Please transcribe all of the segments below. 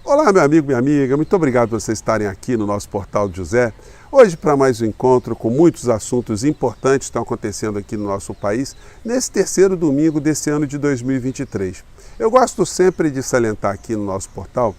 Olá, meu amigo, minha amiga, muito obrigado por vocês estarem aqui no nosso Portal de José. Hoje, para mais um encontro com muitos assuntos importantes que estão acontecendo aqui no nosso país, nesse terceiro domingo desse ano de 2023. Eu gosto sempre de salientar aqui no nosso portal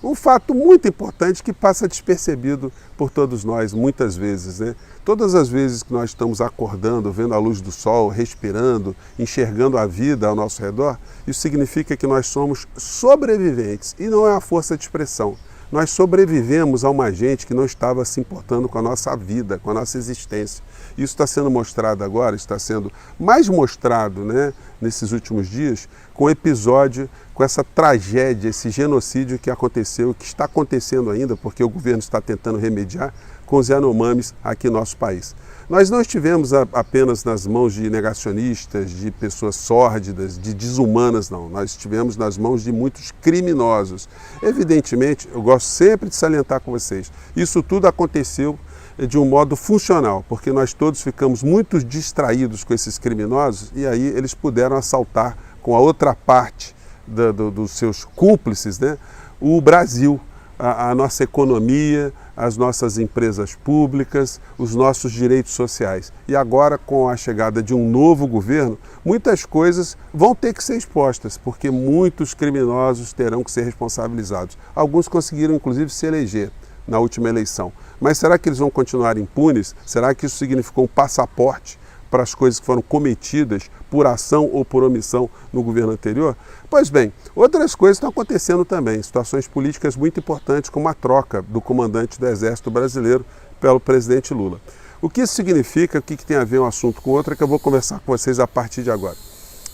um fato muito importante que passa despercebido por todos nós, muitas vezes, né? Todas as vezes que nós estamos acordando, vendo a luz do sol, respirando, enxergando a vida ao nosso redor, isso significa que nós somos sobreviventes e não é uma força de expressão. Nós sobrevivemos a uma gente que não estava se importando com a nossa vida, com a nossa existência. Isso está sendo mostrado agora, está sendo mais mostrado, né, nesses últimos dias, com o episódio, com essa tragédia, esse genocídio que aconteceu, que está acontecendo ainda, porque o governo está tentando remediar, com os Yanomamis aqui no nosso país. Nós não estivemos apenas nas mãos de negacionistas, de pessoas sórdidas, de desumanas, não. Nós estivemos nas mãos de muitos criminosos. Evidentemente, eu gosto sempre de salientar com vocês, isso tudo aconteceu de um modo funcional, porque nós todos ficamos muito distraídos com esses criminosos e aí eles puderam assaltar com a outra parte dos seus cúmplices, né, o Brasil, a nossa economia, as nossas empresas públicas, os nossos direitos sociais. E agora, com a chegada de um novo governo, muitas coisas vão ter que ser expostas, porque muitos criminosos terão que ser responsabilizados. Alguns conseguiram, inclusive, se eleger na última eleição. Mas será que eles vão continuar impunes? Será que isso significou um passaporte para as coisas que foram cometidas por ação ou por omissão no governo anterior? Pois bem, outras coisas estão acontecendo também, situações políticas muito importantes, como a troca do comandante do Exército Brasileiro pelo presidente Lula. O que isso significa, o que tem a ver um assunto com o outro, é que eu vou conversar com vocês a partir de agora.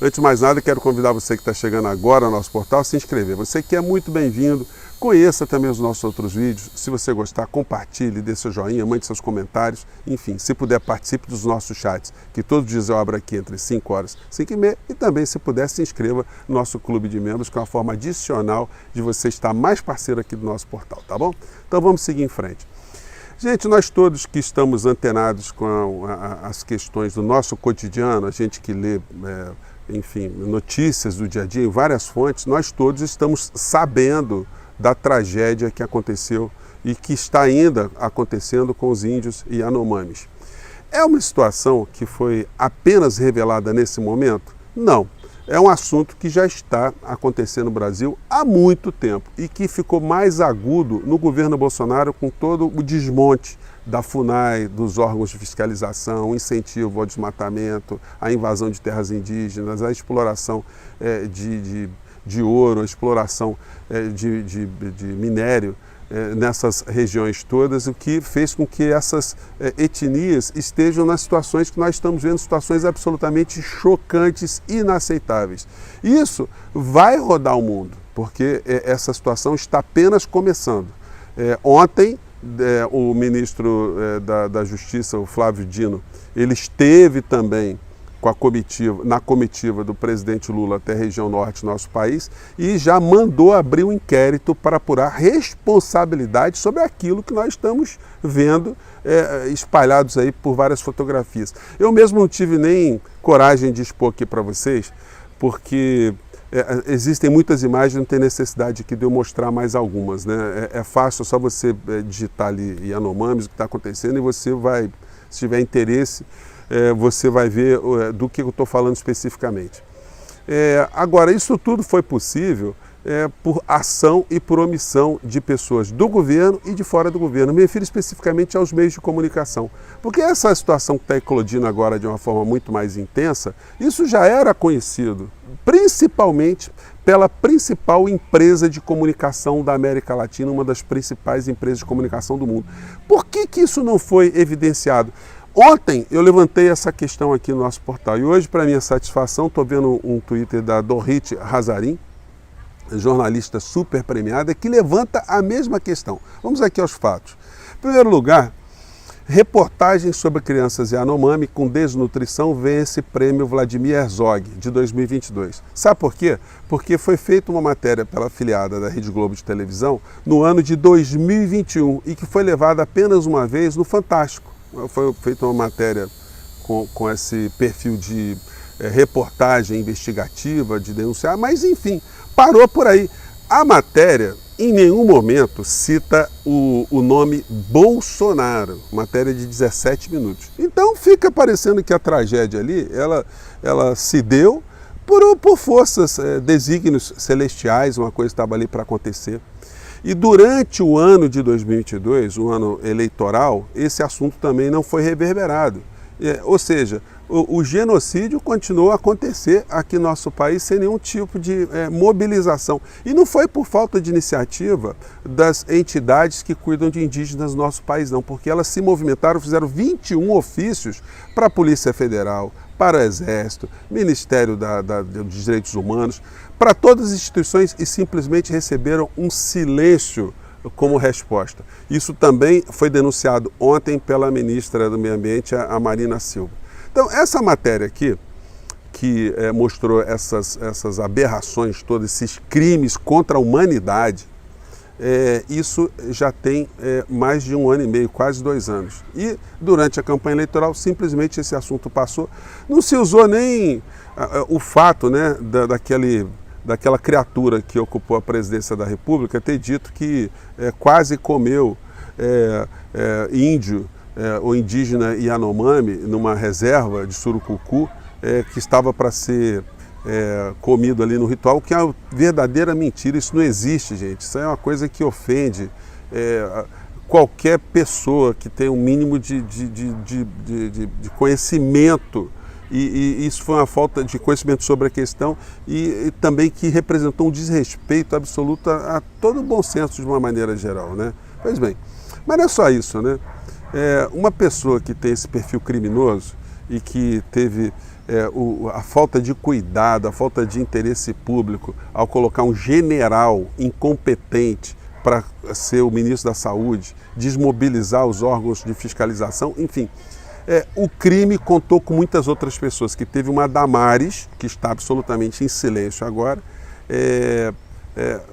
Antes de mais nada, quero convidar você que está chegando agora ao nosso portal a se inscrever. Você que é muito bem-vindo, conheça também os nossos outros vídeos. Se você gostar, compartilhe, dê seu joinha, mande seus comentários. Enfim, se puder, participe dos nossos chats, que todos os dias eu abro aqui entre 5 horas e 5 e meia. E também, se puder, se inscreva no nosso clube de membros, que é uma forma adicional de você estar mais parceiro aqui do nosso portal, tá bom? Então vamos seguir em frente. Gente, nós todos que estamos antenados com as questões do nosso cotidiano, a gente que lê, enfim, notícias do dia a dia em várias fontes, nós todos estamos sabendo da tragédia que aconteceu e que está ainda acontecendo com os índios e Yanomamis. É uma situação que foi apenas revelada nesse momento? Não. É um assunto que já está acontecendo no Brasil há muito tempo e que ficou mais agudo no governo Bolsonaro com todo o desmonte da FUNAI, dos órgãos de fiscalização, o incentivo ao desmatamento, a invasão de terras indígenas, a exploração de ouro, a exploração de minério nessas regiões todas, o que fez com que essas etnias estejam nas situações que nós estamos vendo, situações absolutamente chocantes, inaceitáveis. Isso vai rodar o mundo, porque essa situação está apenas começando. Ontem, o ministro da Justiça, o Flávio Dino, ele esteve também na comitiva do presidente Lula até a região norte do nosso país e já mandou abrir um inquérito para apurar responsabilidade sobre aquilo que nós estamos vendo espalhados aí por várias fotografias. Eu mesmo não tive nem coragem de expor aqui para vocês, porque existem muitas imagens, não tem necessidade aqui de eu mostrar mais algumas, né? É fácil, é só você digitar ali Yanomamis, o que está acontecendo, e você vai, se tiver interesse, você vai ver do que eu estou falando especificamente. Agora, isso tudo foi possível por ação e por omissão de pessoas do governo e de fora do governo. Me refiro especificamente aos meios de comunicação. Porque essa situação que está eclodindo agora de uma forma muito mais intensa, isso já era conhecido, principalmente pela principal empresa de comunicação da América Latina, uma das principais empresas de comunicação do mundo. Por que isso não foi evidenciado? Ontem eu levantei essa questão aqui no nosso portal e hoje, para minha satisfação, estou vendo um Twitter da Dorit Hazarin, jornalista super premiada, que levanta a mesma questão. Vamos aqui aos fatos. Em primeiro lugar, reportagem sobre crianças Yanomami com desnutrição vence prêmio Vladimir Herzog de 2022. Sabe por quê? Porque foi feita uma matéria pela afiliada da Rede Globo de televisão no ano de 2021 e que foi levada apenas uma vez no Fantástico. Foi feita uma matéria com esse perfil de reportagem investigativa, de denunciar, mas enfim, parou por aí. A matéria em nenhum momento cita o nome Bolsonaro, matéria de 17 minutos. Então fica parecendo que a tragédia ali, ela se deu por forças, desígnios celestiais, uma coisa estava ali para acontecer. E durante o ano de 2022, o ano eleitoral, esse assunto também não foi reverberado. Ou seja, o genocídio continuou a acontecer aqui no nosso país sem nenhum tipo de mobilização. E não foi por falta de iniciativa das entidades que cuidam de indígenas no nosso país, não, porque elas se movimentaram, fizeram 21 ofícios para a Polícia Federal, para o Exército, Ministério dos Direitos Humanos, para todas as instituições e simplesmente receberam um silêncio como resposta. Isso também foi denunciado ontem pela ministra do Meio Ambiente, a Marina Silva. Então, essa matéria aqui, que mostrou essas aberrações todos, esses crimes contra a humanidade, isso já tem mais de 1 ano e meio, quase 2 anos. E durante a campanha eleitoral, simplesmente esse assunto passou. Não se usou nem o fato, né, daquela criatura que ocupou a presidência da República ter dito que quase comeu índio ou indígena Yanomami numa reserva de Surucucu que estava para ser comido ali no ritual, que é uma verdadeira mentira. Isso não existe, gente. Isso é uma coisa que ofende qualquer pessoa que tem um mínimo de conhecimento. E isso foi uma falta de conhecimento sobre a questão e também que representou um desrespeito absoluto a todo o bom senso de uma maneira geral, né? Pois bem, mas não é só isso, né? Uma pessoa que tem esse perfil criminoso e que teve a falta de cuidado, a falta de interesse público ao colocar um general incompetente para ser o ministro da Saúde, desmobilizar os órgãos de fiscalização, enfim. O crime contou com muitas outras pessoas, que teve uma Damares, que está absolutamente em silêncio agora,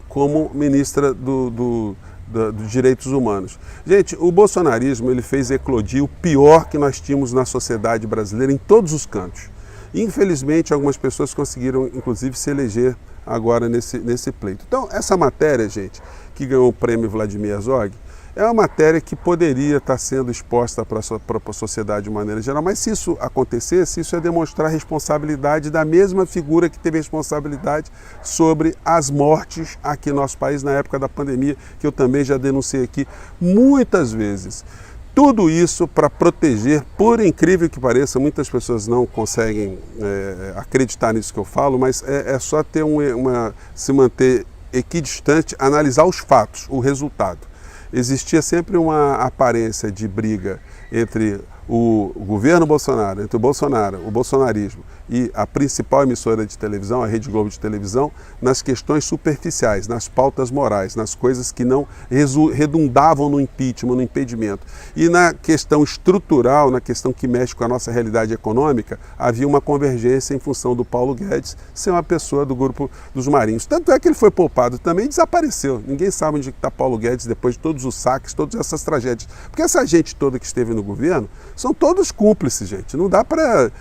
como ministra dos Direitos Humanos. Gente, o bolsonarismo ele fez eclodir o pior que nós tínhamos na sociedade brasileira em todos os cantos. Infelizmente, algumas pessoas conseguiram, inclusive, se eleger agora nesse pleito. Então, essa matéria, gente, que ganhou o prêmio Vladimir Herzog, é uma matéria que poderia estar sendo exposta para a sociedade de maneira geral, mas se isso acontecesse, isso é demonstrar a responsabilidade da mesma figura que teve responsabilidade sobre as mortes aqui no nosso país na época da pandemia, que eu também já denunciei aqui muitas vezes. Tudo isso para proteger, por incrível que pareça, muitas pessoas não conseguem acreditar nisso que eu falo, mas é só ter se manter equidistante, analisar os fatos, o resultado. Existia sempre uma aparência de briga entre o governo Bolsonaro, entre o Bolsonaro, o bolsonarismo e a principal emissora de televisão, a Rede Globo de televisão, nas questões superficiais, nas pautas morais, nas coisas que não redundavam no impeachment, no impedimento. E na questão estrutural, na questão que mexe com a nossa realidade econômica, havia uma convergência em função do Paulo Guedes ser uma pessoa do grupo dos Marinhos. Tanto é que ele foi poupado também e desapareceu. Ninguém sabe onde está Paulo Guedes depois de todos os saques, todas essas tragédias. Porque essa gente toda que esteve no governo são todos cúmplices, gente. Não dá para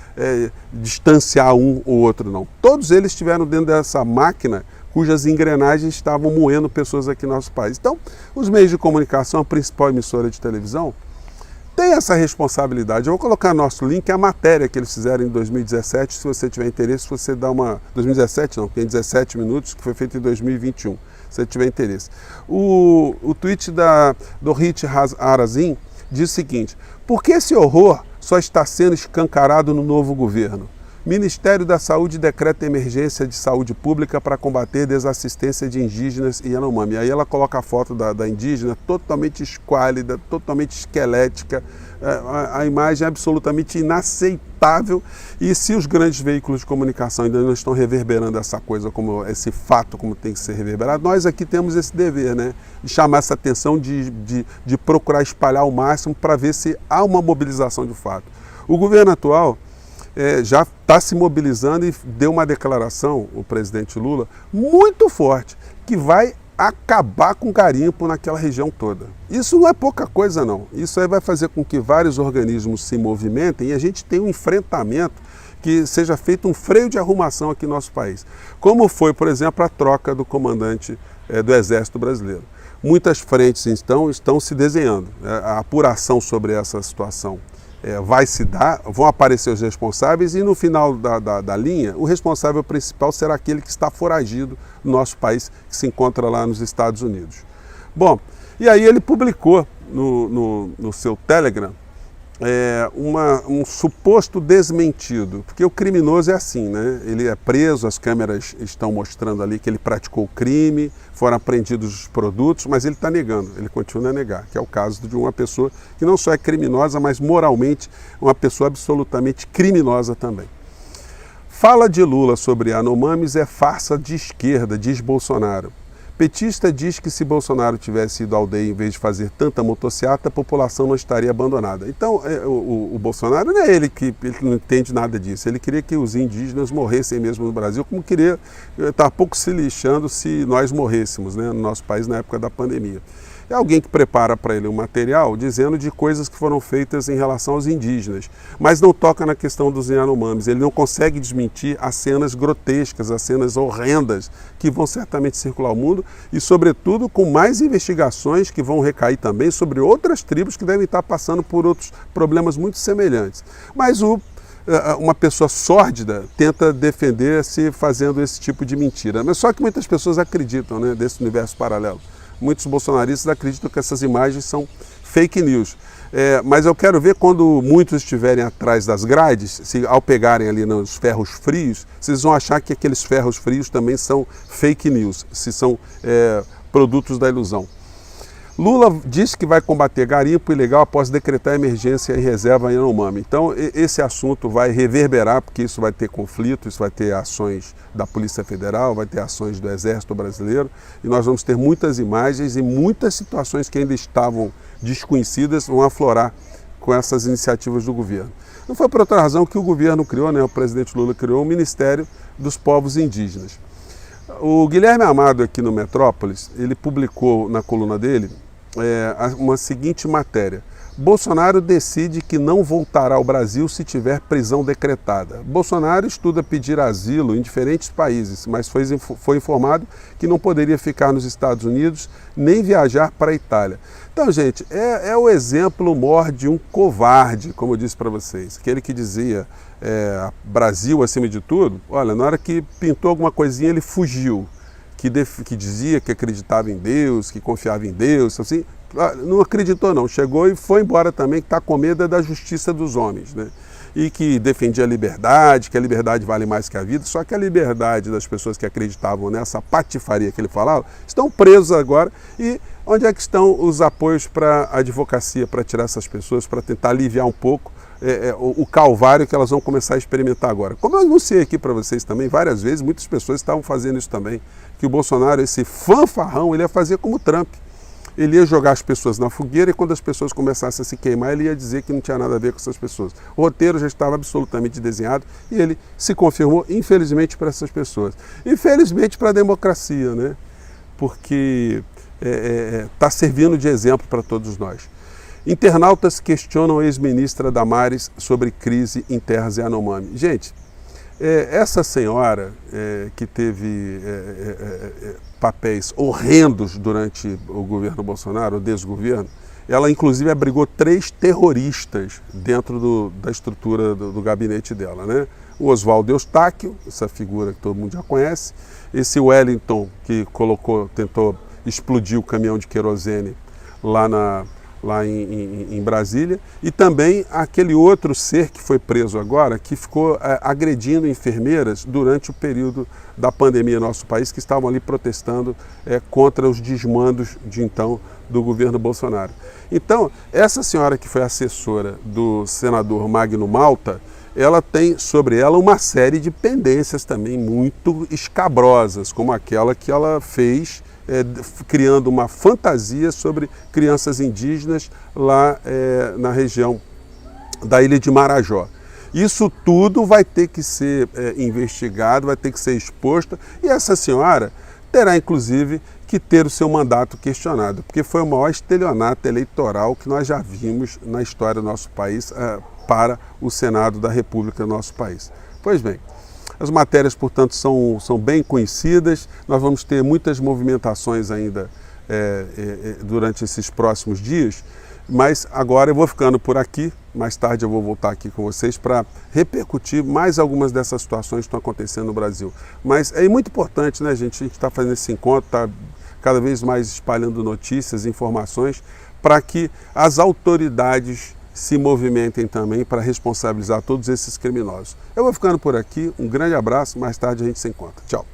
distanciar um ou outro, não. Todos eles estiveram dentro dessa máquina cujas engrenagens estavam moendo pessoas aqui no nosso país. Então, os meios de comunicação, a principal emissora de televisão, tem essa responsabilidade. Eu vou colocar nosso link, a matéria que eles fizeram em 2017, se você tiver interesse, você dá uma... 2017 não, tem 17 minutos, que foi feito em 2021, se você tiver interesse. O tweet do Hit Harazin diz o seguinte: por que esse horror só está sendo escancarado no novo governo? Ministério da Saúde decreta emergência de saúde pública para combater desassistência de indígenas e Yanomami. Aí ela coloca a foto da indígena totalmente esquálida, totalmente esquelética, a imagem é absolutamente inaceitável. E se os grandes veículos de comunicação ainda não estão reverberando essa coisa, como esse fato, como tem que ser reverberado, nós aqui temos esse dever, né, de chamar essa atenção, de procurar espalhar ao máximo para ver se há uma mobilização de fato. O governo atual já está se mobilizando e deu uma declaração, o presidente Lula, muito forte, que vai acabar com o garimpo naquela região toda. Isso não é pouca coisa, não. Isso aí vai fazer com que vários organismos se movimentem e a gente tenha um enfrentamento, que seja feito um freio de arrumação aqui no nosso país. Como foi, por exemplo, a troca do comandante do Exército Brasileiro. Muitas frentes, então, estão se desenhando. A apuração sobre essa situação vai se dar, vão aparecer os responsáveis e no final da linha, o responsável principal será aquele que está foragido no nosso país, que se encontra lá nos Estados Unidos. Bom, e aí ele publicou no seu Telegram um suposto desmentido, porque o criminoso é assim, né? Ele é preso, as câmeras estão mostrando ali que ele praticou o crime, foram apreendidos os produtos, mas ele está negando, ele continua a negar, que é o caso de uma pessoa que não só é criminosa, mas moralmente uma pessoa absolutamente criminosa também. Fala de Lula sobre Yanomamis é farsa de esquerda, diz Bolsonaro. Petista diz que se Bolsonaro tivesse ido à aldeia em vez de fazer tanta motociata, a população não estaria abandonada. Então, o Bolsonaro não é ele não entende nada disso. Ele queria que os indígenas morressem mesmo no Brasil, como queria, está pouco se lixando se nós morrêssemos, né, no nosso país na época da pandemia. É alguém que prepara para ele um material dizendo de coisas que foram feitas em relação aos indígenas, mas não toca na questão dos Yanomamis. Ele não consegue desmentir as cenas grotescas, as cenas horrendas que vão certamente circular o mundo e, sobretudo, com mais investigações que vão recair também sobre outras tribos que devem estar passando por outros problemas muito semelhantes. Mas uma pessoa sórdida tenta defender-se fazendo esse tipo de mentira. Mas só que muitas pessoas acreditam, né, desse universo paralelo. Muitos bolsonaristas acreditam que essas imagens são fake news. Mas eu quero ver quando muitos estiverem atrás das grades, se ao pegarem ali nos ferros frios, vocês vão achar que aqueles ferros frios também são fake news, se são produtos da ilusão. Lula disse que vai combater garimpo ilegal após decretar emergência em reserva em Yanomami. Então, esse assunto vai reverberar, porque isso vai ter conflito, isso vai ter ações da Polícia Federal, vai ter ações do Exército Brasileiro, e nós vamos ter muitas imagens e muitas situações que ainda estavam desconhecidas vão aflorar com essas iniciativas do governo. Não foi por outra razão que o governo criou, né, o presidente Lula criou o Ministério dos Povos Indígenas. O Guilherme Amado, aqui no Metrópolis, ele publicou na coluna dele uma seguinte matéria: Bolsonaro decide que não voltará ao Brasil se tiver prisão decretada. Bolsonaro estuda pedir asilo em diferentes países, mas foi informado que não poderia ficar nos Estados Unidos nem viajar para a Itália. Então, gente, é o exemplo maior de um covarde, como eu disse para vocês. Aquele que dizia Brasil acima de tudo, olha, na hora que pintou alguma coisinha ele fugiu. Que dizia que acreditava em Deus, que confiava em Deus, assim, não acreditou não, chegou e foi embora também, que está com medo da justiça dos homens, né? E que defendia a liberdade, que a liberdade vale mais que a vida, só que a liberdade das pessoas que acreditavam nessa patifaria que ele falava, estão presos agora. E onde é que estão os apoios para a advocacia, para tirar essas pessoas, para tentar aliviar um pouco o calvário que elas vão começar a experimentar agora? Como eu anunciei aqui para vocês também várias vezes, muitas pessoas estavam fazendo isso também, que o Bolsonaro, esse fanfarrão, ele ia fazer como o Trump. Ele ia jogar as pessoas na fogueira e quando as pessoas começassem a se queimar, ele ia dizer que não tinha nada a ver com essas pessoas. O roteiro já estava absolutamente desenhado e ele se confirmou, infelizmente, para essas pessoas. Infelizmente para a democracia, né? Porque está servindo de exemplo para todos nós. Internautas questionam a ex-ministra Damares sobre crise em terras Yanomami. Gente, essa senhora que teve papéis horrendos durante o governo Bolsonaro, o desgoverno, ela inclusive abrigou 3 terroristas dentro da estrutura do gabinete dela, né? O Oswaldo Eustáquio, essa figura que todo mundo já conhece, esse Wellington que tentou explodir o caminhão de querosene lá em Brasília, e também aquele outro ser que foi preso agora, que ficou agredindo enfermeiras durante o período da pandemia no nosso país, que estavam ali protestando contra os desmandos de então do governo Bolsonaro. Então, essa senhora que foi assessora do senador Magno Malta, ela tem sobre ela uma série de pendências também muito escabrosas, como aquela que ela fez criando uma fantasia sobre crianças indígenas lá na região da ilha de Marajó. Isso tudo vai ter que ser investigado, vai ter que ser exposto, e essa senhora terá inclusive que ter o seu mandato questionado, porque foi o maior estelionato eleitoral que nós já vimos na história do nosso país para o Senado da República do nosso país. Pois bem, As matérias, portanto, são bem conhecidas, nós vamos ter muitas movimentações ainda durante esses próximos dias, mas agora eu vou ficando por aqui, mais tarde eu vou voltar aqui com vocês para repercutir mais algumas dessas situações que estão acontecendo no Brasil. Mas é muito importante, né, gente? A gente está fazendo esse encontro, está cada vez mais espalhando notícias, informações, para que as autoridades se movimentem também para responsabilizar todos esses criminosos. Eu vou ficando por aqui, um grande abraço, mais tarde a gente se encontra. Tchau.